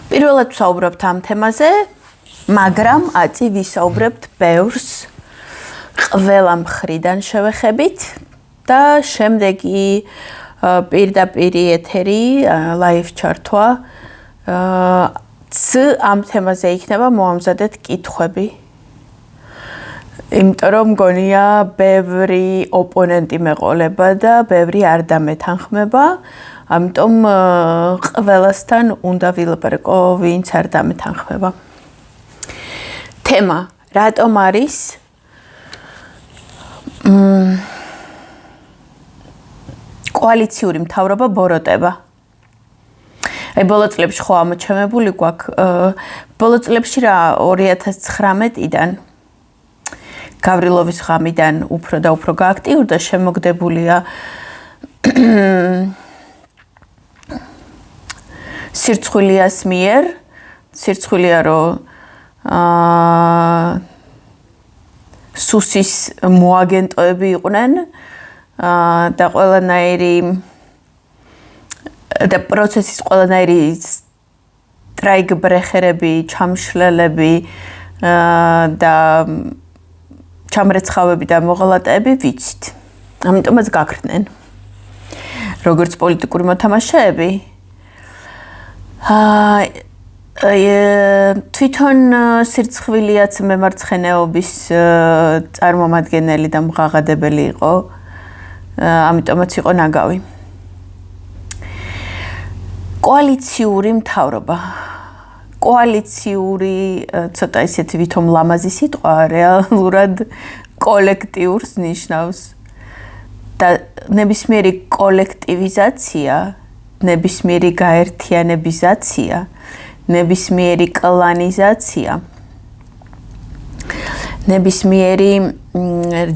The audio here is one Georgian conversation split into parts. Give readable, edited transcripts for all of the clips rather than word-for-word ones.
პირველად ვსაუბრობთ ამ თემაზე, მაგრამ აწი ვისაუბრებთ ბევრს ყველა მხრიდან შევეხებით და შემდეგი პირდაპირ ეთერი, live ჩართვა ამ თემაზე იქნება მოამზადეთ კითხვები. იმიტომ რომ მგონია ბევრი ოპონენტი მეყოლება და ბევრი არ დამეთანხმება, ამიტომ ყველასთან უნდა ვილაპარაკო, ვინც არ დამეთანხმება. თემა, რატომ არის კოალიციური მთავრობა ბოროტება? აი ბოლო წლებში ხო ამოჩემებული გვაქვს, ბოლო წლებში რა 2019-დან გავრილოვის ღამიდან უფრო და უფრო გააქტიურდა, შემოგდებულია სირცხვილიას მიერ, სირცხვილია რომ სუსის მოაგენტოები იყვნენ და ყველანაირი და პროცესის ყველანაირი სტრაიკბრეხერები, ჩამშლელები და ჩამრეცხავები და მოღალატეები ვიცით. ამიტომაც გაქრნენ. როგორც პოლიტიკური მოთამაშეები, თვითონ სირცხვილიაც მემარცხენეობის წარმომადგენელი და მღაღადებელი იყო, ამიტომაც იყო ნაგავი. კოალიციური მთავრობა. კოალიციური ცოტა ისეთი ვითომ ლამაზი სიტყვა, რეალურად კოლექტიურს ნიშნავს. და ნებისმიერი კოლექტივიზაცია, ნებისმიერი გაერთიანებიზაცია, ნებისმიერი კლანიზაცია, ნებისმიერი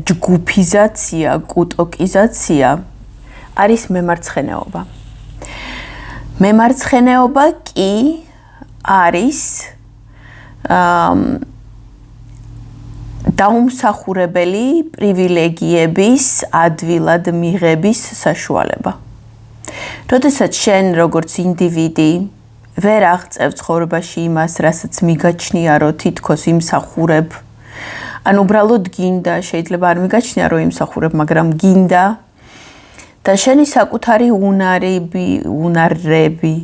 ჯგუფიზაცია, კუტოკიზაცია არის მემარცხენეობა. მემარცხენეობა კი არის დაუმსახურებელი პრივილეგიების ადვილად მიღების საშუალება. როდესაც შენ როგორც ინდივიდი ვერ აღწევ ცხოვრებაში იმას, რასაც მიგაჩნია, რომ თითქოს იმსახურებ, ან უბრალოდ გინდა, შეიძლება არ მიგაჩნია, რომ იმსახურებ, მაგრამ გინდა და შენი საკუთარი უნარები,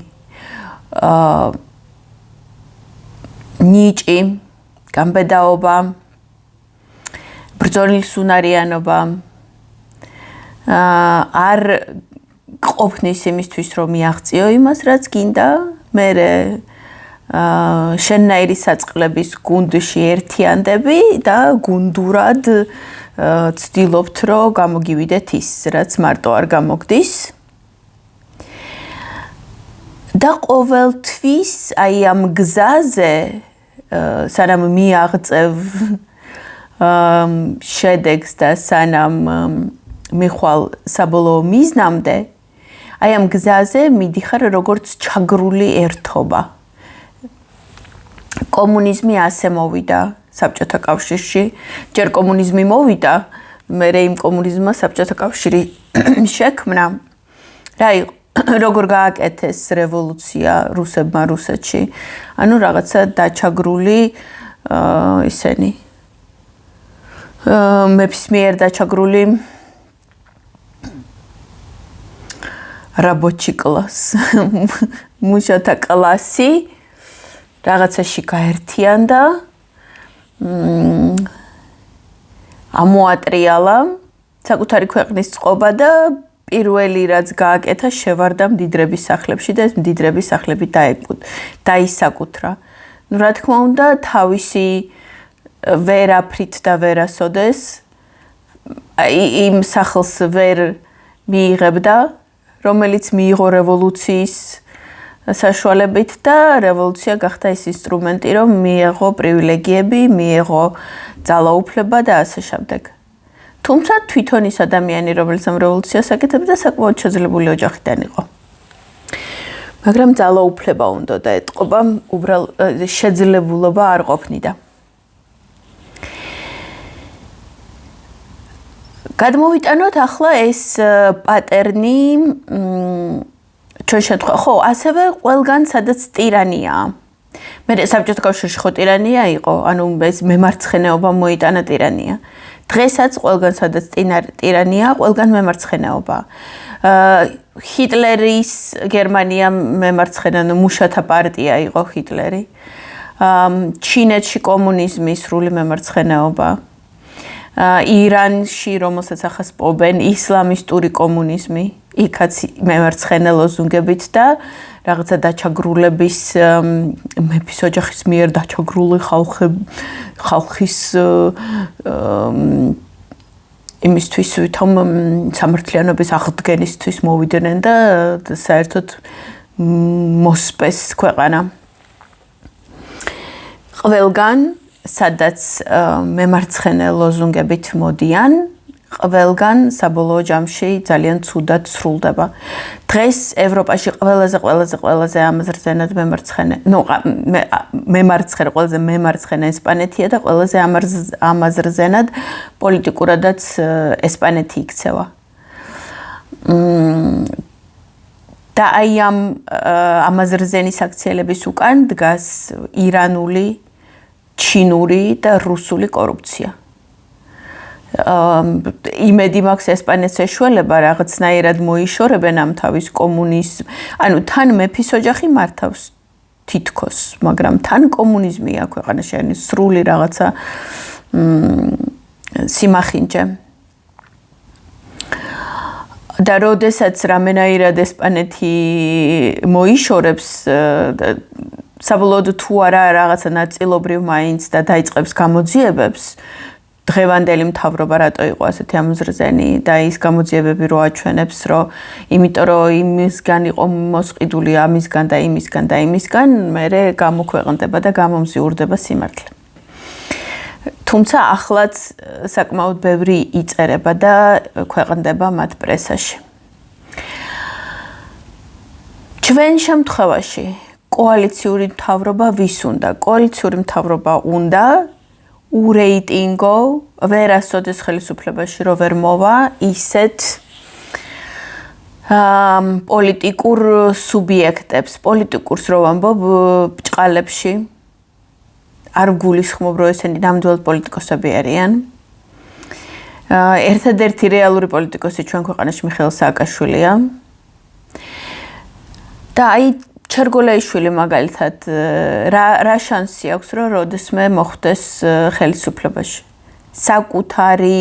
ნიჭი, გამბედაობა, ბრძოლის უნარიანობა არ ყოფნის იმისთვის, რომ მიაღწიო იმას, რაც გინდა, მერე შენნაირი საწყლების გუნდში ერთიანდები და გუნდურად ცდილობთ, რომ გამოგივიდეთ ის, რაც მარტო არ გამოგდის. და ყოველთვის აი ამ გზაზე, სანამ მიაღწევ შედეგს და სანამ მიხვალ საბოლოო მიზნამდე, აი ამ გზაზე მიდიხარ როგორც ჩაგრული ერთობა. კომუნიზმი ასე მოვიდა საბჭოთა კავშირში, ჯერ კომუნიზმი მოვიდა, მერე იმ კომუნიზმმა საბჭოთა კავშირი შექმნა. რა იყო? როგორ გააკეთეს რევოლუცია რუსებმა რუსეთში? ანუ რაღაცა დაჩაგრული ისენი მეფის მიერ დაჩაგრული რაბოჩი კლას, მუშათა კლასი რაღაცაში გაერთიანდა, ამოატრიალა საკუთარი ქვეყნის წყობა და პირველი რაც გააკეთა, შევარდა მდიდრების სახლებში და ეს მდიდრების სახლები დაისაკუთრა. ნუ რა თქმა უნდა, თავისი ვერაფრით და ვერასოდეს იმ სახლს ვერ მიიღებდა, რომელიც მიიღო რევოლუციის საშუალებით და რევოლუცია გახდა ის ინსტრუმენტი, რომ მიიღო პრივილეგიები, მიიღო ძალაუფლება და ასე შემდეგ. თუმცა თვითონ ის ადამიანი, რომელიც ამ რევოლუციას აკეთებდა, საკმაოდ შეძლებული ოჯახიდან იყო. მაგრამ ძალაუფლება უნდა და ეტყობა, უბრალოდ შეძლებულობა არ ყოფნიდა. გადმოვიტანოთ ახლა ეს პატერნი ჩვენ შემთხვევაში ხო, ასევე ყველგან სადაც ტირანიაა. მე საბჭოთა კავშირში ხო ტირანია იყო, ანუ ეს მემარცხენეობა მოიტანა ტირანია. დღესაც ყველგან სადაც ტირანია, ყველგან მემარცხენეობა. ჰიტლერის გერმანია მემარცხენე, მუშათა პარტია იყო ჰიტლერი. ჩინეთში კომუნიზმი სრული მემარცხენეობა. ირანში, რომელსაც ახას პობენ, ისლამისტური კომუნიზმი, იქაც მემარცხენე ლოზუნგებით და რაღაცა დაჩაგრულების მეფის ოჯახის მიერ დაჩაგრული ხალხის იმისთვის ვითომ სამართლიანობის აღდგენისთვის მოვიდნენ და საერთოდ მოსპეს ქვეყანა. ყველგან სადაც მემარცხენე ლოზუნგებით მოდიან, ყველგან საბოლოო ჯამში ძალიან ცუდად სრულდება. დღეს ევროპაში ყველაზე ამაზრზენად ყველაზე მემარცხენე ესპანეთია და ყველაზე ამაზრზენად პოლიტიკურადაც ესპანეთი იქცევა. და აი ამ ამაზრზენის აქციელების უკან დგას ირანული, ჩინური და რუსული კორუფცია. იმედი მაქვს ესპანეთს ეშველება რაღაცნაირად მოიშორებენ ამ თავის კომუნიზმ. ანუ თან მეფის ოჯახი მართავს თითქოს, მაგრამ თან კომუნიზმია ქვეყანაში, ანუ სრული რაღაცა სიმახინჯე. და როდესაც რამენაირად ესპანეთი მოიშორებს საბოლოოდ თუ არა რაღაცა ნაწილობრივ მაინც და დაიწყებს გამოძიებებს, დღევანდელი მთავრობა რატო იყო ასეთი ამოზრზენი და ის გამოძიებები რო აჩვენებს, რომ იმიტომ რომ იმისგან იყო მოსყიდული ამისგან და იმისგან, მერე გამოქვეყნდება და გამომზიურდება სიმართლე. თუმცა ახლაც საკმაოდ ბევრი იწერება და ქვეყნდება მათ პრესაში. ჩვენ შემთხვევაში კოალიციური მთავრობა ვის უნდა? კოალიციური მთავრობა უნდა ურეიტინგო, ვერასოდეს ხელისუფლებაში რო ვერ მოვა ისეთ პოლიტიკურ სუბიექტებს, პოლიტიკურს რო ვამბობ ბჭყალებში, არ გულისხმობ რომ ესენი ნამდვილად პოლიტიკოსები არიან. ერთადერთი რეალური პოლიტიკოსი ჩვენ ქვეყანაში მიხეილ სააკაშვილია. და აი ჩერგოლაიშვილი მაგალითად რა შანსი აქვს რომ როდესმე მოხვდეს ხელისუფლებაში. საკუთარი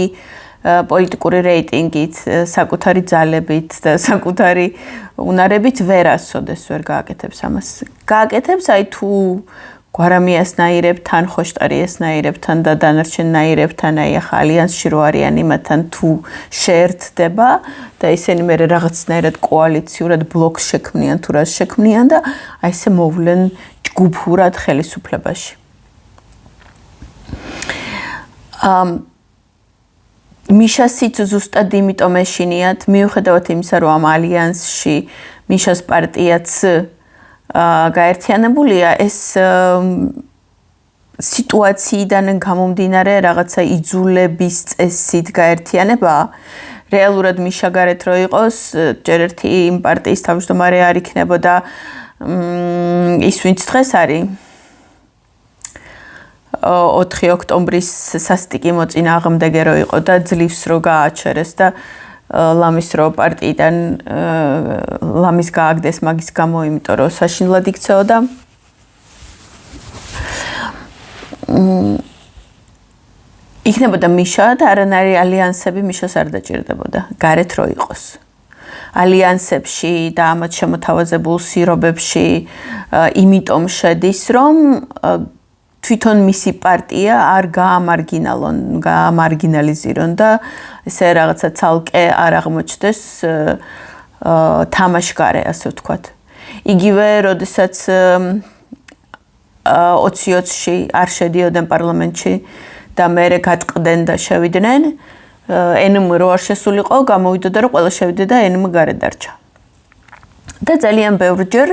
პოლიტიკური რეიტინგით, საკუთარი ძალებით და საკუთარი უნარებით ვერასოდეს ვერ გააკეთებს ამას. გააკეთებს აი თუ გვარამიასნაირებთან, ხოშტარიასნაირებთან და დანარჩენნაირებთან, აი ახლა ალიანსში რო არიან იმათთან თუ შეერთდება და ისინი მე რაღაცნაირად კოალიციურად ბლოკს შექმნიან თუ რას შექმნიან და აი ესე მოვლენ ჯგუფურად ხელისუფლებაში. მიშასიც ზუსტად იმიტომ ეშინიათ, მიუხედავად იმისა, რომ ამ ალიანსში მიშას პარტიაც გაერთიანებულია, ეს სიტუაციიდან გამომდინარე რაღაცა იძულების წესით გაერთიანება. რეალურად მიშა გარეთ რო იყოს, ჯერ ერთი იმ პარტიის თავმჯდომარე არ იქნებოდა ის ვინც დღეს არის 4 ოქტომბრის სასტიკი მოწინააღმდეგე რო იყო და ძლივს რო გააჩერეს და ლამის რო პარტიიდან ლამის გააგდეს მაგის გამო, იმიტომ რომ საშინლად იქცეოდა. იქნებოდა მიშა და არანაირი ალიანსები მიშას არ დაჭირდებოდა, გარეთ რო იყოს. ალიანსებში და ამათ შემოთავაზებულ სირობებში იმიტომ შედის, რომ თვითონ მისი პარტია არ გაამარგინალიზირონ და ესე რაღაცა ცალკე არ აღმოჩნდეს თამაშგარე, ასე ვთქვათ. იგივე, როდესაც 2020-ში არ შედიოდნენ პარლამენტში და მერე გატყდნენ და შევიდნენ, ენმ რო არ შესულიყო, გამოვიდოდა რომ ყველა შევიდე და ენმ გარეთ დარჩა. და ძალიან ბევრჯერ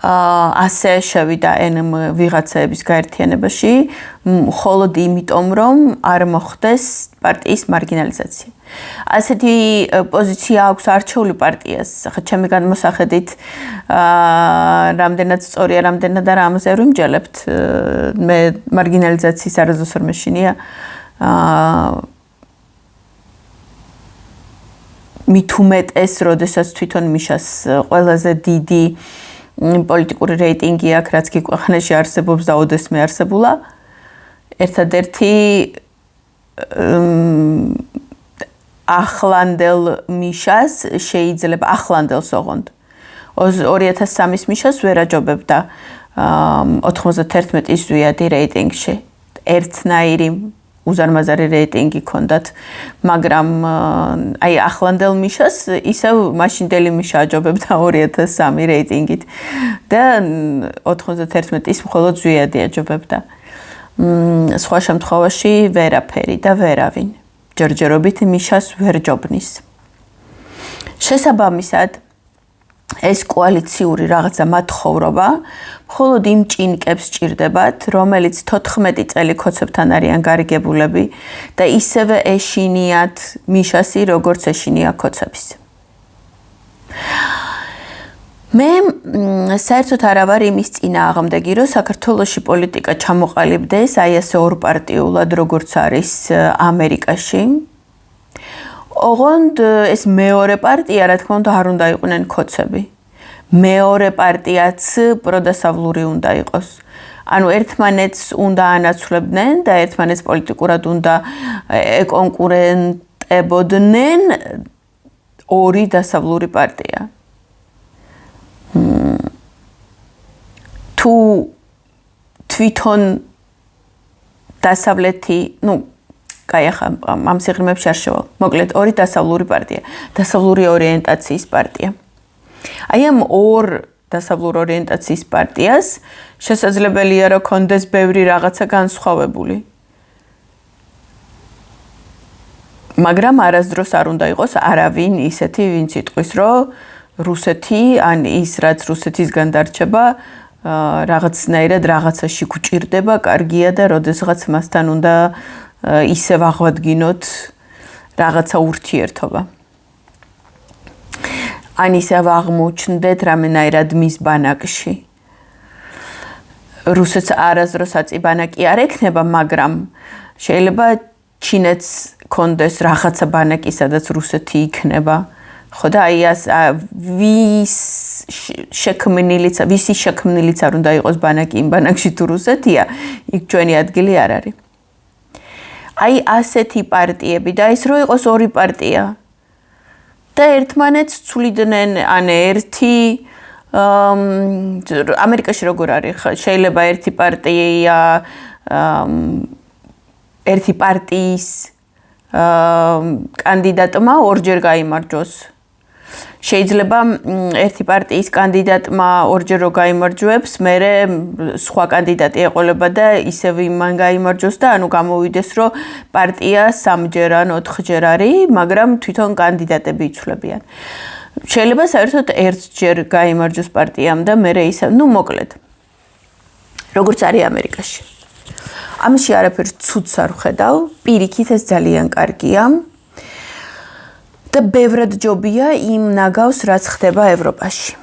ასე შევიდა NM ვიღაცების გაერთიანებაში, მხოლოდ იმიტომ, რომ არ მოხდეს პარტიის მარგინალიზაცია. ასეთი პოზიცია აქვს არჩეული პარტიას. ახლა ჩემი გადმოსახედით რამდენად სწორია, რამდენად არა ამაზე არ ვიმჯელებთ. მე მარგინალიზაციის არასდროს არ მეშინია. მით უმეტეს, როდესაც თვითონ მიშას ყველაზე დიდი პოლიტიკური რეიტინგი აქვს, რაც კი ქვეყანაში არსებობს და ოდესმე არსებულა. ერთადერთი ახლანდელ მიშას შეიძლება ახლანდელს ოღონდ 2003-ის მიშას ვერ აჯობებდა 91 ზვიადი რეიტინგში. ერთნაირი უზარმაზარი რეიტინგი ჰქონდათ, მაგრამ აი ახლანდელ მიშას ისევ მაშინდელი მიშა აჯობებდა 2003 რეიტინგით და 91-ის მხოლოდ ზვიადი აჯობებდა. სხვა შემთხვევაში ვერაფერი და ვერავინ ჯერჯერობით მიშას ვერ ჯობნის. შესაბამისად ეს კოალიციური რაღაცა მათხოვრობა მხოლოდ იმ ჭინკებს ჭირდებათ, რომელიც 14 წელი ქოცებთან არიან გარიგებულები და ისევე ეშინიათ მიშასი, როგორც ეშინია ქოცების. მე საერთოდ არ ვარ იმის წინააღმდეგი, რომ საქართველოში პოლიტიკა ჩამოყალიბდეს აი ასე ორპარტიულად, როგორც არის ამერიკაში. ოღონდ ეს მეორე პარტია, რა თქმა უნდა, არ უნდა იყვნენ ქოცები. მეორე პარტიაც პროდასავლური უნდა იყოს. ანუ ერთმანეთს უნდა ანაცვლებდნენ და ერთმანეთს პოლიტიკურად უნდა ეკონკურენტებოდნენ ორი დასავლური პარტია. თუ თვითონ დასავლეთი, კაი, ახლა ამ სიღრმეებში არ შევალ. მოკლედ, ორი დასავლური პარტია, დასავლური ორიენტაციის პარტია. აი ამ ორ დასავლურ ორიენტაციის პარტიას შესაძლებელია, რომ კონდეს ბევრი რაღაცა განსხვავებული. მაგრამ არასდროს არ უნდა იყოს არავინ ისეთი, ვინც იტყვის, რომ რუსეთი, ან ის, რაც რუსეთისგან დარჩება, რაღაცნაირად რაღაცაში გვჭირდება, კარგია და როდესღაც მასთან უნდა ისევ აღვადგინოთ რაღაცა ურთიერთობა. ან ისევ აღმოჩნდეთ რამენაირად მის ბანაკში. რუსეთს არასდროს აწი ბანაკი არ ექნება, მაგრამ შეიძლება ჩინეთს კონდეს რაღაცა ბანაკი, სადაც რუსეთი იქნება. ხო და აი ვისი შექმნილიც არ უნდა იყოს ბანაკი იმ ბანაკში თუ რუსეთია, იქ ჩვენი ადგილი არ არის. აი ასეთი პარტიები და ის რო იყოს ორი პარტია და ერთმანეთს ცვლიდნენ, ან ერთი ამერიკაში როგორ არის, შეიძლება ერთი პარტიის კანდიდატმა ორჯერ გაიმარჯვოს. შეიძლება ერთი პარტიის კანდიდატმა ორჯერ რო გაიმარჯვებს, მერე სხვა კანდიდატი ეყოლება და ისევ იმან გაიმარჯვოს და ანუ გამოვიდეს, რომ პარტია 3-ჯერ ან 4-ჯერ არის, მაგრამ თვითონ კანდიდატები იცვლებიან. შეიძლება საერთოდ 1-ჯერ გაიმარჯვოს პარტიამ და მერე ისევ, მოკლედ. როგორც არის ამერიკაში. ამაში არაფერს ცუდს არ ვხედავ, პირიქით ეს ძალიან კარგია. და ბევრად ჯობია იმ ნაგავს, რაც ხდება ევროპაში.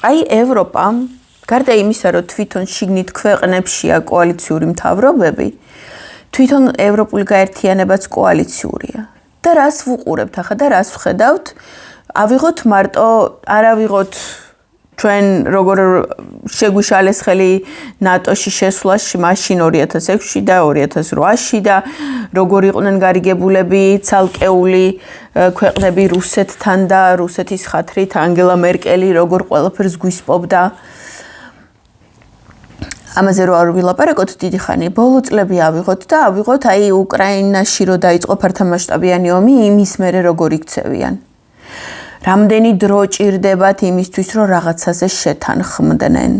აი ევროპა, გარდა იმისა, რომ თვითონ შიგნით ქვეყნებშია კოალიციური მთავრობები, თვითონ ევროპული გაერთიანებაც კოალიციურია. და რას ვუყურებთ ახლა და რას ვხედავთ? ავიღოთ მარტო, არ ავიღოთ ჩვენ როგორ შეგვიშალეს ხელი ნატოში შესვლაში მაშინ 2006-ში და 2008-ში და როგორ იყვნენ გარიგებულები ცალკეული ქვეყნები რუსეთთან და რუსეთის ხათრით ანგელა მერკელი როგორ ყველაფერს გვისპობდა. ამაზე რო არ ვილაპარაკოთ დიდი ხანი, ბოლო წლები ავიღოთ და ავიღოთ აი უკრაინაში რო დაიწყო ფართომასშტაბიანი ომი, იმის მერე როგორ იქცევიან. რამდენი დრო ჭირდებათ იმისთვის, რომ რაღაცაზე შეთანხმდნენ.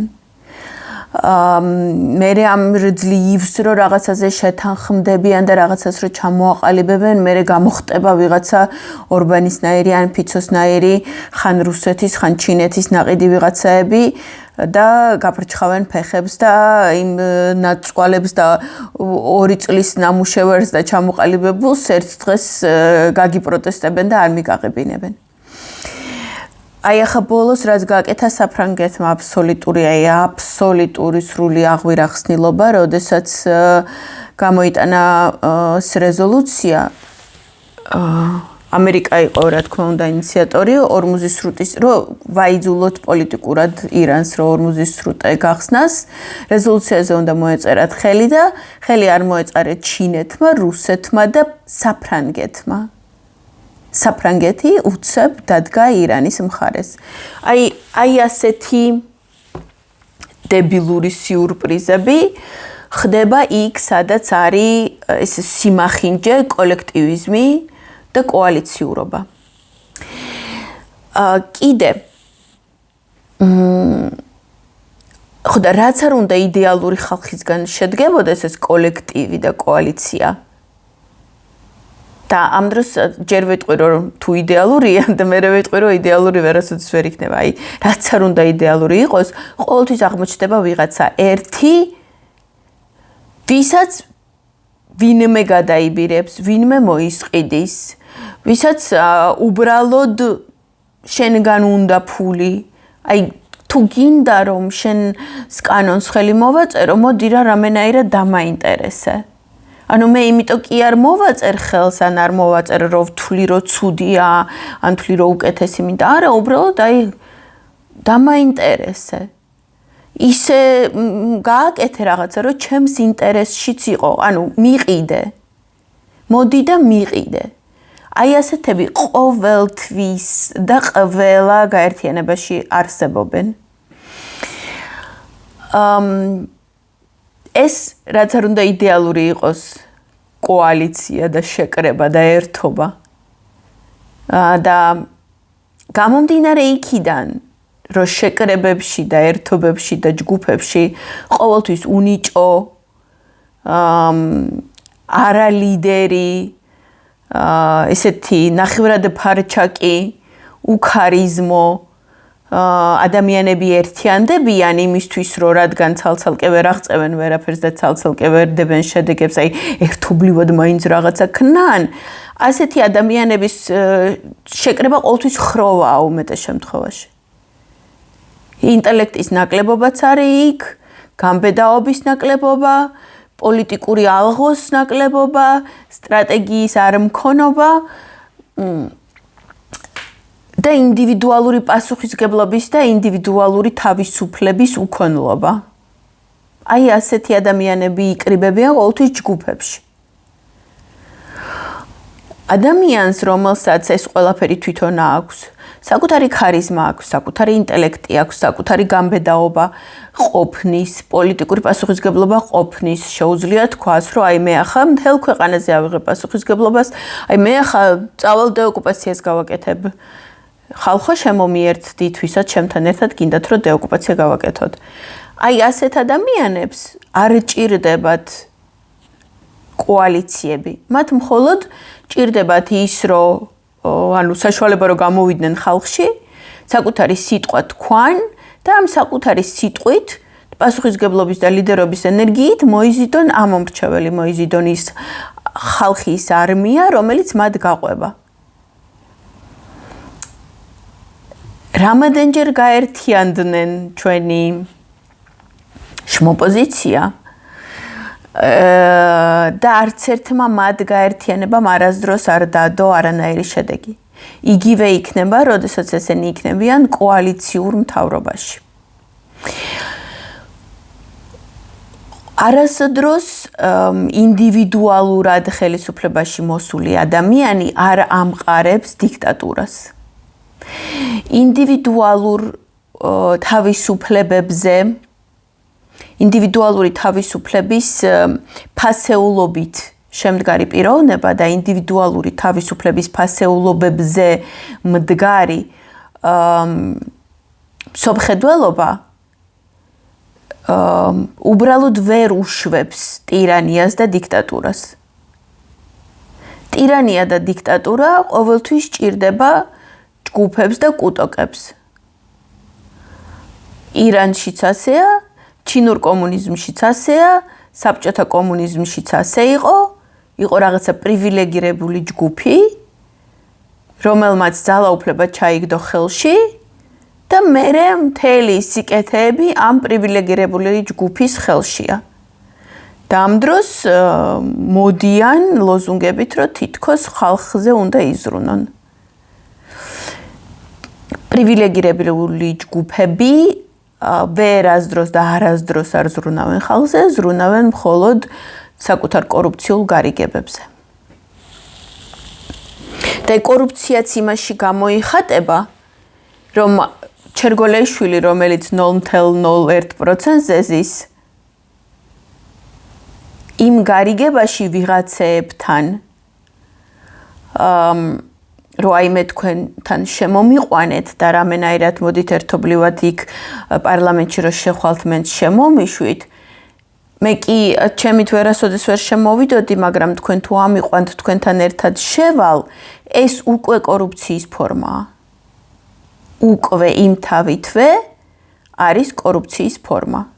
მე ამ ძლივს რო რაღაცაზე შეთანხმდებიან და რაღაცას რო ჩამოაყალიბებენ, მე გამოხტება ვიღაცა ორბანისნაირი ან ფიცოსნაირი, ხან რუსეთის, ხან ჩინეთის ნაყიდი ვიღაცაები და გაბრჩხავენ ფეხებს და იმ ნაწყვალებს და 2 წლის ნამუშევარს და ჩამოყალიბებულს ერთ დღეს გაგიპროტესტებენ და არ მიგაღებინებენ. აი ახლა ბოლოს რაც გააკეთა საფრანგეთმა აბსოლუტური სრული აღვირახსნილობა, როდესაც გამოიტანა რეზოლუცია ამერიკა იყო რა თქმა უნდა ინიციატორი ორმუზის სრუტის რომ ვაიძულოთ პოლიტიკურად ირანს რომ ორმუზის სრუტე გახსნას რეზოლუციაზე უნდა მოეწერათ ხელი და ხელი არ მოეწარეთ ჩინეთმა, რუსეთმა და საფრანგეთმა. საფრანგეთი უცებ დადგა ირანის მხარეს. აი ასეთი დებილური სიურპრიზები ხდება იქ, სადაც არის ეს სიმახინჯე, კოლექტივიზმი და კოალიციურობა. კიდე ხოდა რაც არ უნდა იდეალური ხალხისგან შედგებოდეს ეს კოლექტივი და კოალიცია. და ამ დროს ჯერ ვიტყვი რომ თუ იდეალურია და მე ვიტყვი რომ იდეალური ვერასოდეს ვერ იქნება. აი რაც არ უნდა იდეალური იყოს, ყოველთვის აღმოჩნდება ვიღაცა ერთი ვისაც ვინმე გადაიბირებს, ვინმე მოისყიდის, ვისაც უბრალოდ შენგან უნდა ფული. აი თუ გინდა რომ შენ სკანონს ხელი მოვაწერო, მოდი რა რამენაირად დამაინტერესე. ანუ მე იმიტომ კი არ მოვაწერ ხელს, ან არ მოვაწერ რომ ვთვლი რომ ცუდია, ან ვთვლი რომ უკეთესი მინდა. არა, უბრალოდ აი დამაინტერესე. ისე გააკეთე რაღაცა, რომ ჩემს ინტერესშიც იყო. ანუ მიყიდე. მოდი და მიყიდე. აი ასეთები ყოველთვის და ყველა გაერთიანებაში არსებობენ. ეს რაც არ უნდა იდეალური იყოს კოალიცია და შეკრება და ერთობა. და გამომდინარე იქიდან, რომ შეკრებებში და ერთობებში და ჯგუფებში ყოველთვის უნიჭო არა ლიდერი, ესეთი ნახევრად ფარჩაკი, უქარიზმო ადამიანები ერთიანდებიან იმისთვის, რომ რადგან ცალ-ცალკე ვერ აღწევენ ვერაფერს და ცალ-ცალკე ვერ დებენ შედეგებს, აი ერთობლივად მაინც რაღაცა ქნან, ასეთი ადამიანების შეკრება ყოველთვის ხროვაა უმეტეს შემთხვევაში. ინტელექტის ნაკლებობაც არის იქ, გამბედაობის ნაკლებობა, პოლიტიკური ალღოს ნაკლებობა, სტრატეგიის არმქონობა და ინდივიდუალური პასუხისგებლობის და ინდივიდუალური თავისუფლების უქონლობა. აი ასეთი ადამიანები იკრიბებიან ყოველთვის ჯგუფებში. ადამიანს, რომელსაც ეს ყველაფერი თვითონ აქვს, საკუთარი ქარიზმა აქვს, საკუთარი ინტელექტი აქვს, საკუთარი გამბედაობა ყოფნის, პოლიტიკური პასუხისგებლობა ყოფნის, შეუძლია თქვას, რომ აი მე ახლა მთელ ქვეყანაზე ავიღებ პასუხისგებლობას, აი მე ახლა წავალ დეოკუპაციას გავაკეთებ. ხალხო შემომიერთდით, ვისაც ჩემთან ერთად გინდათ, რომ დეოკუპაცია გავაკეთოთ. აი ასეთ ადამიანებს არ ჭირდებათ კოალიციები. მათ მხოლოდ ჭირდებათ ის, რომ ანუ საშუალება რომ გამოვიდნენ ხალხში, საკუთარი სიტყვა თქვან და ამ საკუთარი სიტყვით, პასუხისგებლობის და ლიდერობის ენერგიით მოიზიდონ ამომრჩეველი, მოიზიდონ ის ხალხის არმია, რომელიც მათ გაყვება. რამადენჯერ გაერთიანდნენ ჩვენი შმოპოზიცია და არც ერთმა მათ გაერთიანებამ არასდროს არ დადო არანაირი შედეგი. იგივე იქნება, როდესაც ესენი იქნებიან კოალიციურ მთავრობაში. არასდროს ინდივიდუალურად ხელისუფლებაში მოსული ადამიანი არ ამყარებს დიქტატურას. ინდივიდუალურ თავისუფლებებზე ინდივიდუალური თავისუფლების ფასეულობით შემდგარი პიროვნება და ინდივიდუალური თავისუფლების ფასეულობებზე მდგარი სოფხედველობა უბრალოდ ვერ უშვებს ტირანიას და დიქტატურას. ტირანია და დიქტატურა ყოველთვის ჭირდება ჯგუფებს და კუტოკებს. ირანშიც ასეა, ჩინურ კომუნიზმშიც ასეა, საბჭოთა კომუნიზმშიც ასე იყო რაღაცა პრივილეგირებული ჯგუფი, რომელმაც ძალაუფლება ჩაიგდო ხელში და მერე მთელი სიკეთეები ამ პრივილეგირებული ჯგუფის ხელშია. და ამ დროს მოდიან ლოზუნგებით, რომ თითქოს ხალხზე უნდა იზრუნონ. პრივილეგირებული ჯგუფები ვერასდროს და არასდროს არ ზრუნავენ ხალხზე, ზრუნავენ მხოლოდ საკუთარ კორუფციულ გარიგებებზე. და კორუფციაც იმაში გამოიხატება, რომ ჩერგოლეიშვილი, რომელიც 0.01%-ზე ზის, იმ გარიგებაში ვიღაცეებთან რომ აიმე თქვენთან შემომიყვანეთ და რამენაირად მოდით ერთობლივად იქ პარლამენტში რომ შეხვალთ მე შემომიშვით მე კი ჩემით ვერასოდეს ვერ შემოვიდოდი მაგრამ თქვენ თუ ამიყვანთ თქვენთან ერთად შევალ ეს უკვე კორუფციის ფორმაა უკვე იმ თავითვე არის კორუფციის ფორმა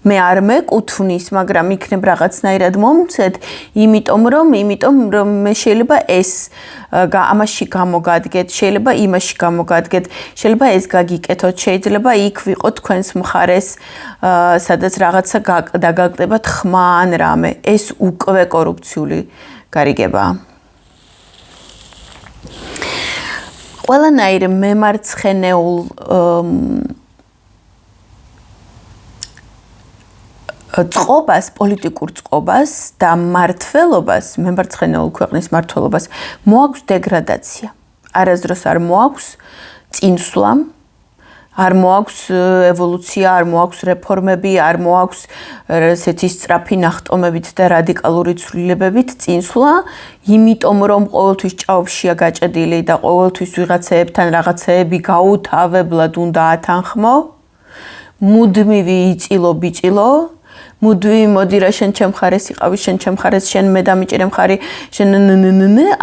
მე არ მეკუთვნის, მაგრამ იქნებ რაღაცნაირად მომცეთ, იმიტომ რომ მე შეიძლება ეს ამაში გამოგადგეთ, შეიძლება იმაში გამოგადგეთ, შეიძლება ეს გაგიკეთოთ, შეიძლება იქ ვიყოთ თქვენს მხარეს, სადაც რაღაცა დაგაგდებათ ხმა ან რამე. ეს უკვე კორუფციული გარიგებაა. ყველანაირ მემარცხენეულ წყობას, პოლიტიკურ წყობას და მმართველობას, მემარცხენეულ ქვეყნის მმართველობას მოაქვს დეგრადაცია. არასდროს არ მოაქვს წინსვლა, არ მოაქვს ევოლუცია, არ მოაქვს რეფორმები, არ მოაქვს ესეთი სწრაფი ნახტომებით და რადიკალური ცვლილებებით წინსვლა, იმიტომ რომ ყოველთვის ჭაობშია გაჭედილი და ყოველთვის ვიღაცეებთან რაღაცეები გაუთავებლად უნდა ათანხმო, მუდმივი იწილო მუდმივი მოდი რა შენ ჩემხარეს იყავი შენ ჩემხარეს შენ მე დამიჭირე მხარი შენ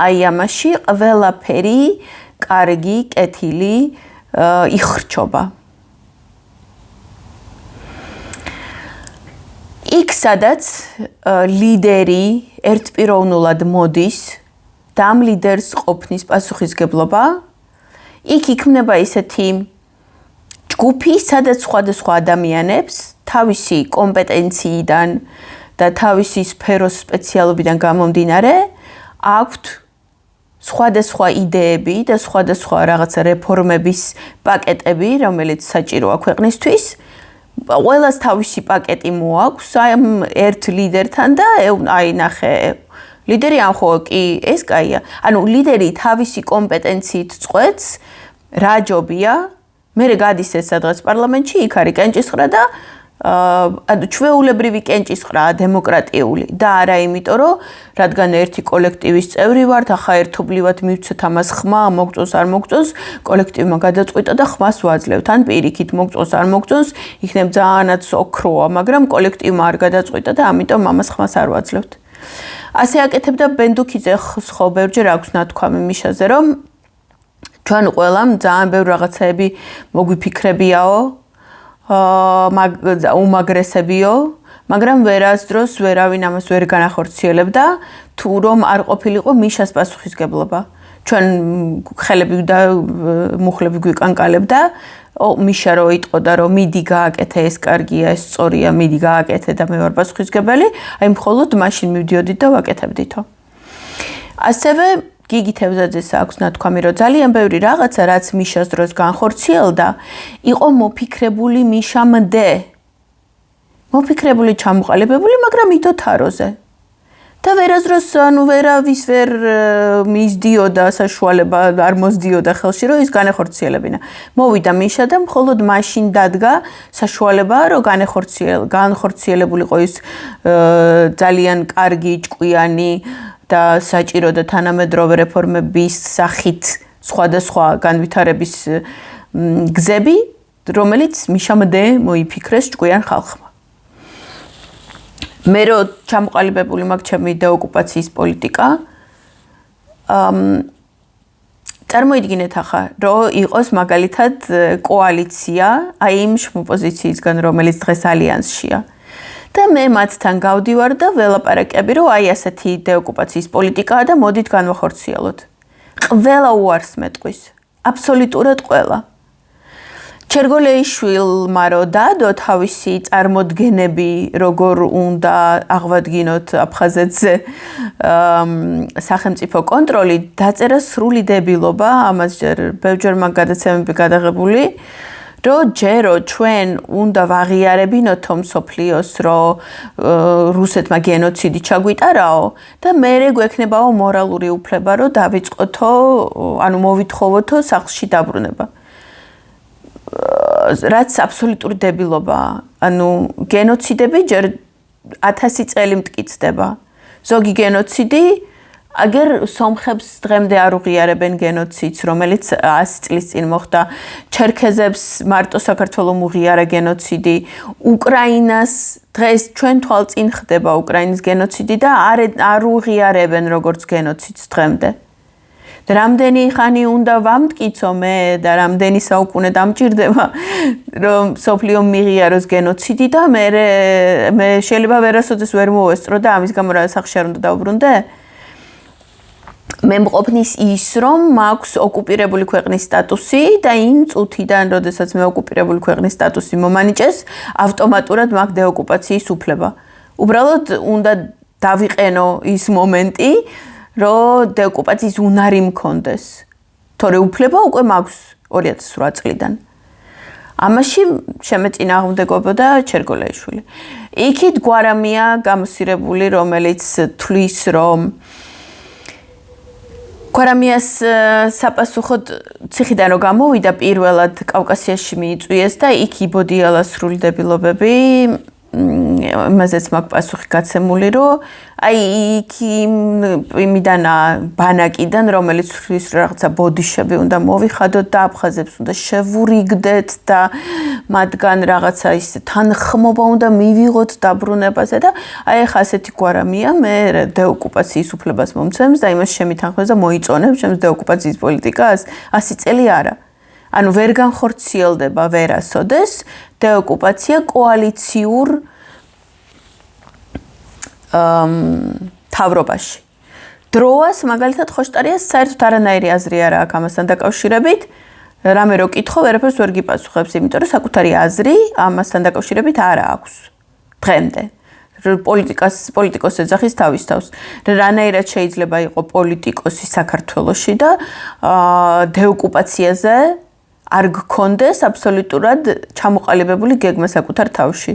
აი ამაში ყველაფერი კარგი კეთილი იხრჩობა იქ სადაც ლიდერი ერთპიროვნულად მოდის და ამ ლიდერს ყოფნის პასუხისგებლობა იქ იქმნება ისეთი ჯგუფი სადაც სხვადასხვა ადამიანებს თავისი კომპეტენციიდან და თავისი სფეროს სპეციალობიდან გამომდინარე აქვთ სხვადასხვა იდეები და სხვადასხვა რაღაცა რეფორმების პაკეტები, რომელიც საჭიროა ქვეყნისთვის. ყველას თავისი პაკეტი მოაქვს ამ ერთ ლიდერთან და აი ნახე ლიდერი ამ ხო კი ეს კაია. ანუ ლიდერი თავისი კომპეტენციით წყვეტს რა ჯობია მერე გადის ეს სადღაც პარლამენტში იქ არის კენჭისყრა და ჩვეულებრივი კენჭისყრაა დემოკრატიული და არა იმიტომ რომ რადგან ერთი კოლექტივის წევრი ვართ ახლა ერთობლივად მივცეთ ამას ხმა მოგწონს არ მოგწონს კოლექტივმა გადაწყვიტა და ხმას ვაძლევთ ან პირიქით მოგწონს არ მოგწონს იქნებ ძალიანაც ოქროა მაგრამ კოლექტივმა არ გადაწყვიტა და ამიტომ ამას ხმას არ ვაძლევთ ასე აკეთებდა ბენდუქიძე ხო ბევრჯერ აქვს ნათქვამი მიშაზე რომ ჩვენ ყველამ ძალიან ბევრ რაღაცეები მოგვიფიქრებიაო უმაგრესებიო, მაგრამ ვერასდროს ვერავინ ამას ვერ განახორციელებდა, თუ რომ არ ყოფილიყო მიშას პასუხისგებლობა. ჩვენ ხელები და მუხლები გვიკანკალებდა, მიშა რო იტყოდა, რომ მიდი გააკეთე ეს კარგია, ეს სწორია, მიდი გააკეთე და მე ვარ პასუხისგებელი, აი მხოლოდ მაშინ მივდიოდით და ვაკეთებდითო. ასევე გიგი თევზაძეს აქვს ნათქვამი, რომ ძალიან ბევრი რაღაცა, რაც მიშას დროს განხორციელდა, იყო მოფიქრებული მიშამდე. მოფიქრებული, ჩამოყალიბებული, მაგრამ იდოთაროზე. და ვერასდროს, ანუ ვერავის ვერ მისდიოდა საშუალება, არ მოსდიოდა ხელში, რომ ის განეხორციელებინა. მოვიდა მიშა და მხოლოდ მაშინ დადგა საშუალება, რომ განხორციელებულიყო ის ძალიან კარგი, ჭკვიანი და საჭირო და თანამედროვე რეფორმების სახით სხვადასხვა განვითარების გზები, რომელიც მიშამდე მოიფიქრეს ჭკვიან ხალხმა. მე რო ჩამოყალიბებული მაქვს ჩემი დეოკუპაციის პოლიტიკა წარმოიდგინეთ ახლა რომ იყოს მაგალითად კოალიცია აი იმ პოზიციისგან რომელიც დღეს ალიანსშია და მე მათთან გავდივარ და ველაპარაკები რომ აი ასეთი დეოკუპაციის პოლიტიკაა და მოდით განვახორციელოთ ყველა უარს მეტყვის აბსოლუტურად ყველა ჩერგოლეიშვილმა რო დადო თავისი წარმოდგენები როგორ უნდა აღვადგინოთ აფხაზეთზე სახელმწიფო კონტროლი დაწერა სრული დებილობა ამას ბევრჯერ მაგ გადაცემები გადაღებული რომ ჯერო ჩვენ უნდა ვაღიარებინოთ მსოფლიოს რომ რუსეთმა გენოციდი ჩაგვიტარაო და მერე გვექნებაო მორალური უფლება რომ დავიწყოთო ანუ მოვითხოვოთო სახლში დაბრუნება რაც აბსოლუტური დებილობაა. ანუ გენოციდები ჯერ 1000 წელი მტკიცდება. ზოგი გენოციდი აგერ სომხებს დღემდე არ უღიარებენ გენოციდს, რომელიც 100 წლის წინ მოხდა. ჩერქეზებს მარტო საქართველოს უღიარა გენოციდი. უკრაინას დღეს ჩვენ თვალწინ ხდება უკრაინის გენოციდი და არ უღიარებენ როგორც გენოციდს დღემდე. რამდენი ხანი უნდა ვამტკიცო მე და რამდენი საუკუნე დამჭირდება რომ სოფლიო მიღიაროს გენოციდი და მე შეიძლება ვერასოდეს ვერ მოვესწრო და ამის გამო რა სახში არ უნდა დავბრუნდე მე მყოფნის ის რომ მაქვს ოკუპირებული ქვეყნის სტატუსი და იმ წუთიდან როდესაც მე ოკუპირებული ქვეყნის სტატუსი მომანიჭეს ავტომატურად მაქვს დეოკუპაციის უფლება უბრალოდ უნდა დავიყენო ის მომენტი რომ დეოკუპაციის უნარი მქონდეს. თორე უფლება უკვე მაქვს 2008 წლიდან. ამაში შემეწინააღმდეგებოდა ჩერგოლეიშვილი. იქით გვარამია გამოსირებული, რომელიც თვლის, რომ გვარამიას საპასუხოდ ციხიდან რომ გამოვიდა პირველად კავკასიაში მიიწვიეს და იქ იბოდიალა სრული დებილობები იმაზეც მაქვს პასუხი გაცემული რომ აი იქ იმიდან ბანაკიდან რომელიც ხრის რაღაცა ბოდიშები უნდა მოვიხადოთ და აფხაზებს უნდა შევურიგდეთ და მათგან რაღაცა ის თანხმობა უნდა მივიღოთ დაბრუნებაზე და აი ახლა ასეთი გვარამია მე დეოკუპაციის უფლებას მომცემს და იმას შემითანხმებს და მოიწონებს ჩემს დეოკუპაციის პოლიტიკას 100 წელი არა ანუ ვერ განხორციელდება ვერასოდეს დეოკუპაცია კოალიციურ თავრობაში. დროას მაგალითად ხოშტარიას საერთოდ არანაირი აზრი არ აქვს ამასთან დაკავშირებით. რამე რო კითხო, ვერაფერს ვერ გიპასუხებს, იმიტომ რომ საკუთარი აზრი ამასთან დაკავშირებით არ აქვს. დღემდე. პოლიტიკოს ეძახის თავის თავს. რანაირად შეიძლება იყო პოლიტიკოსი საქართველოში და დეოკუპაციაზე არ გქონდეს აბსოლუტურად ჩამოყალიბებული გეგმა საკუთარ თავში.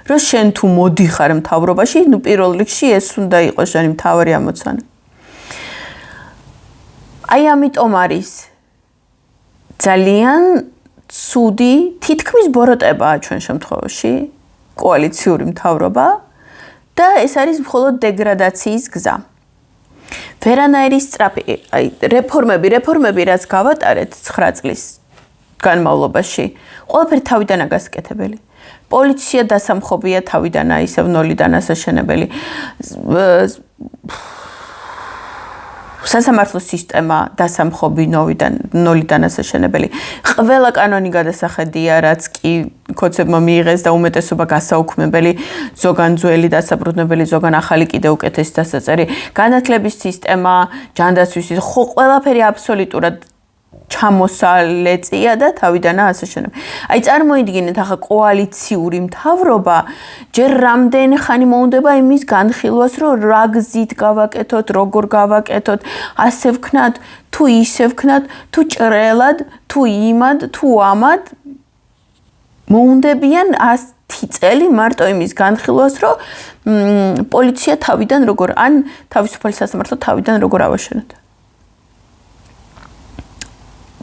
რომ შენ თუ მოდიხარ მთავრობაში, ნუ პირველ რიგში ეს უნდა იყოს შენი მთავარი ამოცანა. აი ამიტომ არის ძალიან ცუდი, თითქმის ბოროტებაა ჩვენ შემთხვევაში, კოალიციური მთავრობა და ეს არის მხოლოდ დეგრადაციის გზა. ვერანაირი სწრაფი, აი რეფორმები რაც გავატარეთ 9 წლის განმავლობაში, ყველაფერი თავიდანაა გასაკეთებელი. პოლიცია დასამხობია თავიდან ისევ ნოლიდან ასაშენებელი. სასამართლო სისტემა დასამხობი ნოლიდან ასაშენებელი. ყველა კანონი გადასახედია, რაც კი კოცებმა მიიღეს და უმეტესობა გასაუქმებელი, ზოგან ძველი დასაბრუნებელი, ზოგან ახალი კიდევ უკეთესი დასაწერი. განათლების სისტემა, ჯანდაცვის, ხო ყველაფერი აბსოლუტურად ჩამოსალეწია და თავიდანაა ასაშენებელი. აი წარმოიდგინეთ ახლა კოალიციური მთავრობა ჯერ რამდენი ხანი მოუნდება იმის განხილვას, რომ რა გზით გავაკეთოთ, როგორ გავაკეთოთ, ასე ვქნათ, თუ ისე ვქნათ, თუ ჭრელად, თუ იმად, თუ ამად მოუნდებიან 100 წელი მარტო იმის განხილვას, რომ პოლიცია თავიდან როგორ ან თავისუფალი სასამართლო თავიდან როგორ ავაშენოთ.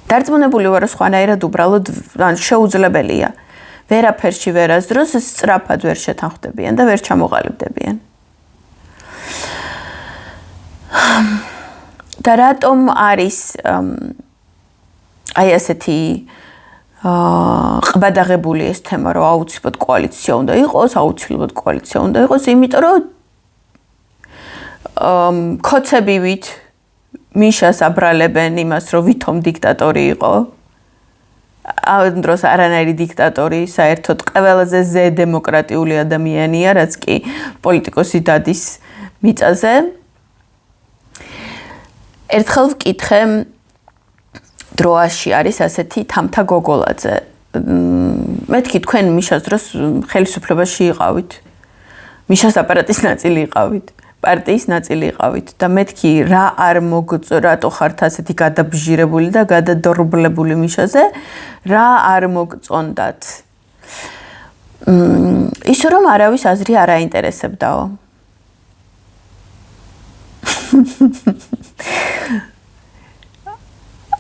დარწმუნებული ვარ, რომ სხვანაირად უბრალოდ შეუძლებელია. ვერაფერში ვერასდროს სწრაფად ვერ შეთანხმდებიან და ვერ ჩამოყალიბდებიან. და რატომ არის აი ასეთი ყბადაღებული ეს თემა, რომ აუცილებლად კოალიცია უნდა იყოს, აუცილებლად კოალიცია უნდა იყოს, იმიტომ რომ ქოცებივით მიშას აბრალებენ იმას, რომ ვითომ დიქტატორი იყო. ამ დროს არანაირი დიქტატორი საერთოდ ყველაზე ზე დემოკრატიული ადამიანია, რაც კი პოლიტიკოსი დადის მიწაზე. ერთხელ ვკითხე დროაში არის ასეთი თამთა გოგოლაძე. მეთქი თქვენ მიშას დროს ხელისუფლებაში იყავით. მიშას აპარატის ნაწილი იყავით. პარტიის ნაწილი იყავით და მეთქი რა არ რატო ხართ ასეთი გადაბჟირებული და გადადორბლებული მიშაზე, რა არ მოგწონდათ. ისე რომ არავის აზრი არ აინტერესებდაო.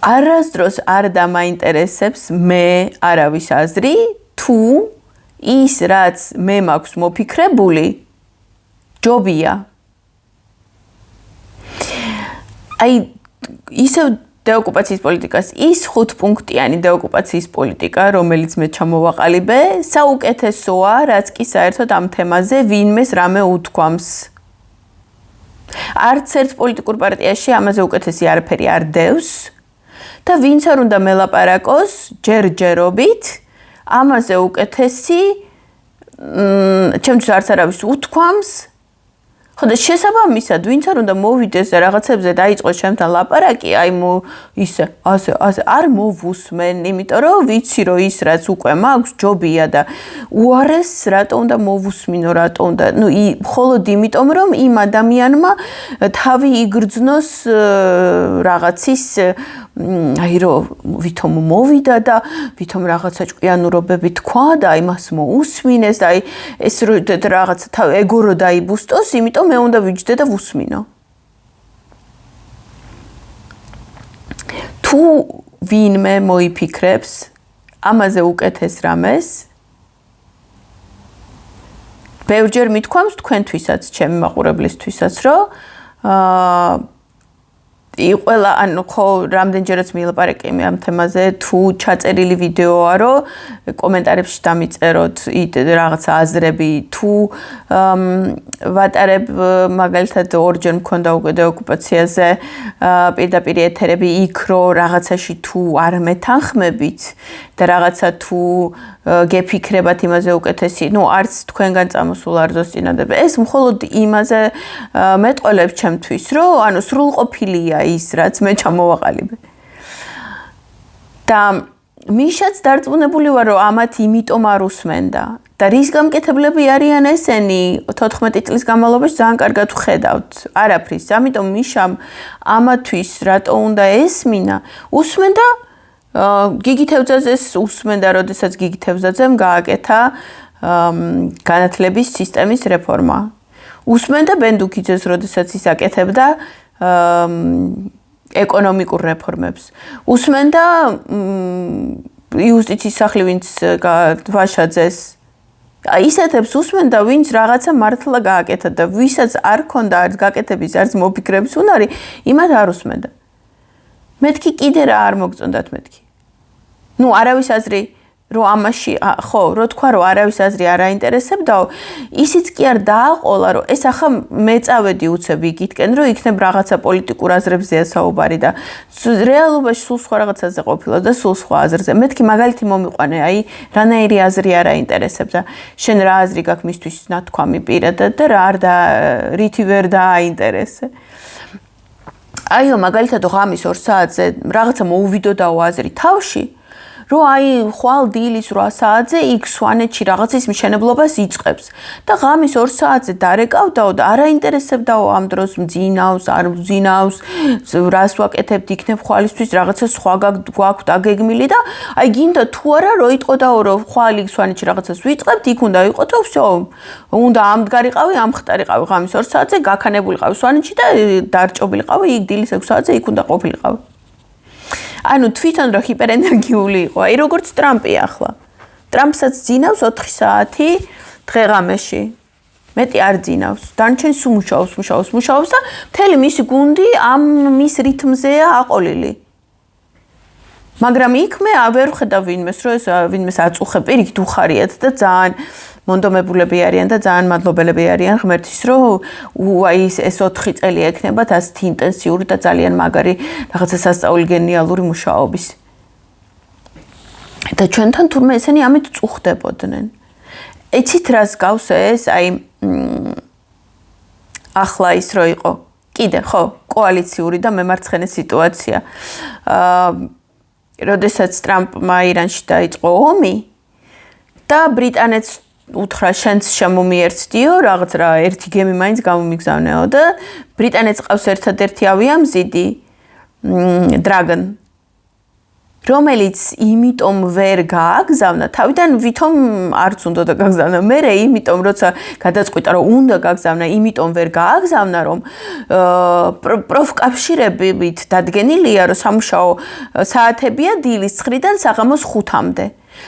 არასდროს არ დამაინტერესებს მე არავის აზრი, თუ ის რაც მე მაქვს მოფიქრებული ჯობია. აი ისევ დეოკუპაციის პოლიტიკას ის 5 პუნქტიანი დეოკუპაციის პოლიტიკა, რომელიც მე ჩამოვაყალიბე, საუკეთესოა, რაც კი საერთოდ ამ თემაზე ვინმეს რამე უთქვამს. არც ერთ პოლიტიკურ პარტიაში ამაზე უკეთესი არაფერი არ დევს და ვინც არ უნდა მელაპარაკოს ჯერჯერობით ამაზე უკეთესი ჩემთვის არც არავის უთქვამს. ხო და შესაბამისად, ვინც არ უნდა მოვიდეს და რაღაცებზე დაიწყოს ჩემთან ლაპარაკი, აი ისე არ მოვუსმენ, იმიტომ რომ ვიცი რომ ის რაც უკვე მაქვს ჯობია და უარეს რატო უნდა მოვუსმინო, რატო უნდა, მხოლოდ იმიტომ რომ იმ ადამიანმა თავი იგრძნოს რაღაცის აი რომ ვითომ მოვიდა და ვითომ რაღაცა ჭკვიანურობები თქვა და იმას მოусმინეს და აი ეს რაღაცა თავი ეგო რო დაიბუსტოს, იმიტომ მე უნდა ვიჯდე და ვუსმინო. თუ ვინმე მოიფიქრებს ამაზე უკეთეს რამეს, ბევრჯერ მithქვამს თქვენთვისაც, ჩემი მაყურებლისთვისაც, რომ ყველა ანუ ხო რამდენჯერაც მილაპარაკე ამ თემაზე, თუ ჩაწერილი ვიდეოა, რომ კომენტარებში დამიწეროთ რაღაცა აზრები, თუ ვატარებ მაგალითად ორჯერ მქონდა უკვე დეოკუპაციაზე პირდაპირ ეთერები იქ, რომ რაღაცაში თუ არ მეთანხმებით და რაღაცა თუ გეფიქრებათ იმაზე უკეთესი, არც თქვენგან წამოსულ არ ზოსწინადებ. ეს მხოლოდ იმაზე მეტყოლებს ჩემთვის, რომ სრულყოფილია ის, რაც მე ჩამოვაყალიბე. და მიშაც დარწმუნებული ვარ, რომ ამათ იმიტომ არ უსმენდა. და რის გამკეთებლები არიან ესენი 14 წლის განმავლობაში ძალიან კარგად ვხედავთ. არაფრის. ამიტომ მიშამ ამათვის რატო უნდა ესმინა? უსმენდა გიგი თევზაძეს უსმენდა, როდესაც გიგი თევზაძემ გააკეთა განათლების სისტემის რეფორმა. უსმენდა ბენდუქიძეს, როდესაც ის აკეთებდა ეკონომიკურ რეფორმებს. უსმენდა იუსტიციის სახლის ვაშაძეს. ისეთებს უსმენდა, ვინც რაღაცა მართლა გააკეთა და ვისაც არ ქონდა არც გაკეთების, არც მოფიქრების უნარი, იმათ არ უსმენდა. მეთქი კიდე რა არ მოგწონდათ მეთქი. არავის აზრი რომ ამაში ხო, რო თქვა რომ არავის აზრი არ აინტერესებდაო, ისიც კი არ დააყოლა, რომ ეს ახლა მე წავედი უცებ იქითკენ, რომ იქნებ რაღაცა პოლიტიკურ აზრებზეა საუბარი და რეალობაში სულ სხვა რაღაცაზე ყოფილა და სულ სხვა აზრზე. მეთქი მაგალითი მომიყვანე, აი რანაირი აზრი არ აინტერესებდა. შენ რა აზრი გაქვს მისთვის ნათქვამი პირადად და რითი ვერ დააინტერესე. აიო მაგალითად ღამის 2 საათზე რაღაცა მოუვიდოდაო აზრი თავში, რომ აი ხვალ დილის 8 საათზე იქ სვანეთში რაღაცის მშენებლობას იწყებს და ღამის 2 საათზე დარეკავდაო და არ აინტერესებდაო ამ დროს მძინავს, არ მძინავს, რას ვაკეთებთ, იქნებ ხვალისთვის რაღაცა სხვა გვაქვთ აგეგმილი და აი გინდა თუ არა რო იტყოდაო რომ ხვალ იქ სვანეთში რაღაცას ვიწყებთ, იქ უნდა იყოთო всё. უნდა ამდგარიყავი, ამხტარიყავი ღამის 2 საათზე, გაქანებულიყავი სვანეთში და დარჭობილიყავი იქ დილის 6 საათზე იქ უნდა ყოფილიყავი. თვითონ რო ჰიპერენერგიული იყო, აი როგორც ტრამპი ახლა. ტრამპსაც ძინავს 4 საათი დღეღამეში. მეტი არ ძინავს. დანარჩენი სულ მუშაობს და მთელი მისი გუნდი ამ მის რითმზეა აყოლილი. მაგრამ იქ მე ვერ ვხედავ ვინმეს, რომ ეს ვინმეს აწუხებ, პირიქით უხარიათ და ძალიან მონდომებულები არიან და ძალიან მადლობელები არიან ღმერთის, რომ აი ეს 4 წელი ექნებათ ასეთი ინტენსიური და ძალიან მაგარი რაღაცა სასწაული გენიალური მუშაობის. და ჩვენთან თურმე ესენი ამით წუხდებოდნენ. იცით რას გავს ეს? აი ახლა ის რო იყო. კიდე ხო, კოალიციური და მემარცხენე სიტუაცია. როდესაც ტრამპმა ირანში დაიწყო ომი და ბრიტანეთს უთხრა შენც შემომიერთდიო, რაღაც რა ერთი გემი მაინც გამომიგზავნეო და ბრიტანეთს ყავს ერთადერთი ავიამზიდი Dragon, რომელიც იმიტომ ვერ გააგზავნა, თავიდან ვითომ არც უნდა და გაგზავნა. მე იმიტომ როცა გადაწყვიტა რომ უნდა გაგზავნა, იმიტომ ვერ გააგზავნა, რომ პროფკავშირებით დადგენილია, რომ სამუშაო საათებია დილის 9-დან საღამოს 5-მდე.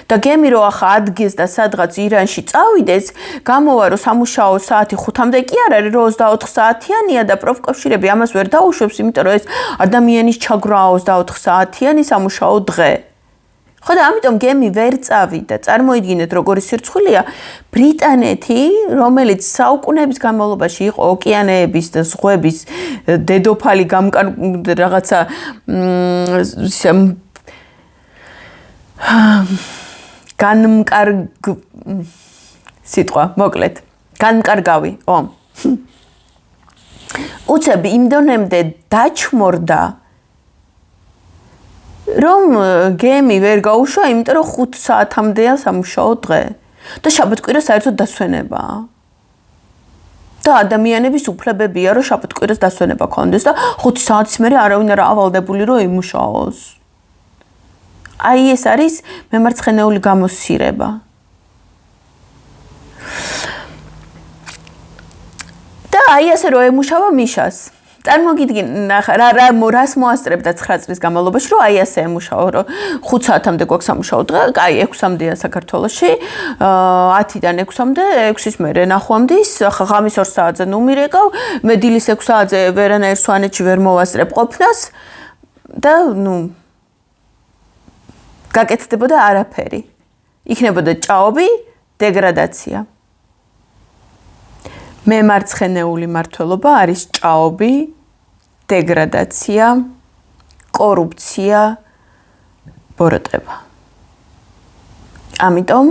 და გემი რო ახლა ადგეს და სადღაც ირანში წავიდეს, გამოვა რომ სამუშაო საათი 5-მდე კი არ არის, რომ 24 საათიანია და პროფკავშირები ამას ვერ დაუშვებს, იმიტომ რომ ეს ადამიანის ჩაგვრა 24 საათიანი სამუშაო დღე. ხო და ამიტომ გემი ვერ წავიდა. წარმოიდგინეთ როგორი სირცხვილია, ბრიტანეთი, რომელიც საუკუნეების განმავლობაში იყო ოკეანეების და ზღვების დედოფალი რაღაცა სიტყვა, მოკლედ, განმკარგავი, უცებ იმ დონემდე დაჩმორდა, რომ გემი ვერ გაუშვა, იმიტომ რომ 5 საათამდეა სამუშაო დღე და შაბათ-კვირა საერთოდ დასვენებაა. და ადამიანების უფლებებია, რომ შაბათ-კვირას დასვენება ქონდეს და 5 საათის მერე არავინ არ ავალდებული რომ იმუშაოს. აი ეს არის მემარცხენეული გამოსცირება. და აი ასე რომ ემუშავა მიშას. წარმოგიდგინე რას მოასწრებდა 9 წლის განმავლობაში, რომ აი ასე ემუშაო, რომ 5 საათამდე გვაქვს სამუშაო დღე, აი 6-მდეა საქართველოში, 10-დან 6-მდე, 6-ის მერე ნახვამდის, ღამის 2 საათზე ნუ მირეკავ, მე დილის 6 საათზე ვერანაირ სვანეთში ვერ მოვასწრებ ყოფნას და გაკეთდებოდა არაფერი. იქნებოდა ჭაობი, დეგრადაცია. მემარცხენეული მმართველობა არის ჭაობი, დეგრადაცია, კორუფცია, ბოროტება. ამიტომ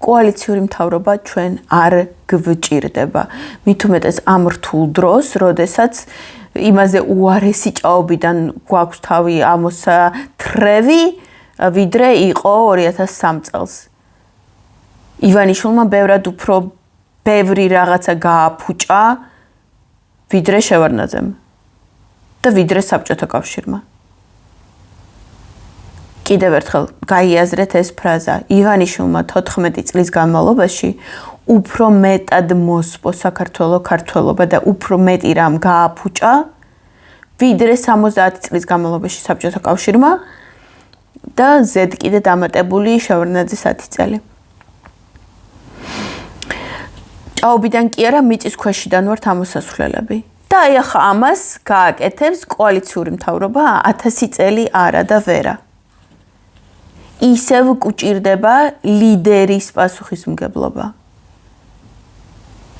კოალიციური მთავრობა ჩვენ არ გვჭირდება. მით უმეტეს ამ რთულ დროს, როდესაც იმაზე უარესი ჭაობიდან გვაქვს თავი ამოსათრევი, ვიდრე იყო 2003 წელს. ივანიშვილმა ბევრად უფრო ბევრი რაღაცა გააფუჭა, ვიდრე შევარდნაძემ და ვიდრე საბჭოთა კავშირმა. კიდევ ერთხელ გაიაზრეთ ეს ფრაზა. ივანიშვილმა 14 წლის განმავლობაში უფრო მეტად მოსპო საქართველოს ქართველობა და უფრო მეტი რამ გააფუჭა, ვიდრე 70 წლის განმავლობაში საბჭოთა კავშირმა და ზედ კიდე დამატებული შევარდნაძის 10 წელი. ჭაობიდან კი არა, მიწის ქვეშიდან ვართ ამოსასვლელები. და აი ახლა ამას გააკეთებს კოალიციური მთავრობა 1000 წელი არა და ვერა. ისევ გუჭირდება ლიდერის პასუხისმგებლობა.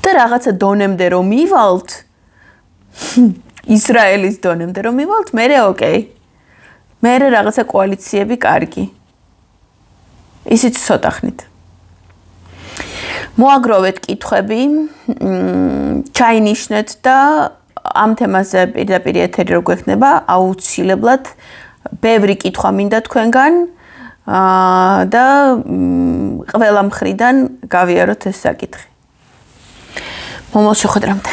და რაღაცა დონემდე რომ მივალთ, ისრაელის დონემდე რომ მივალთ, მერე ოკეი. მერე რაღაცა კოალიციები კარგი. ისიც ცოტა ხნით. მოაგროვეთ კითხვები, ჩაინიშნეთ და ამ თემაზე პირდაპირ ეთერი რო გვექნება, აუცილებლად ბევრი კითხვა მინდა თქვენგან და ყველა მხრიდან გავიაროთ ეს საკითხი. მომავალ შეხვედრამდე.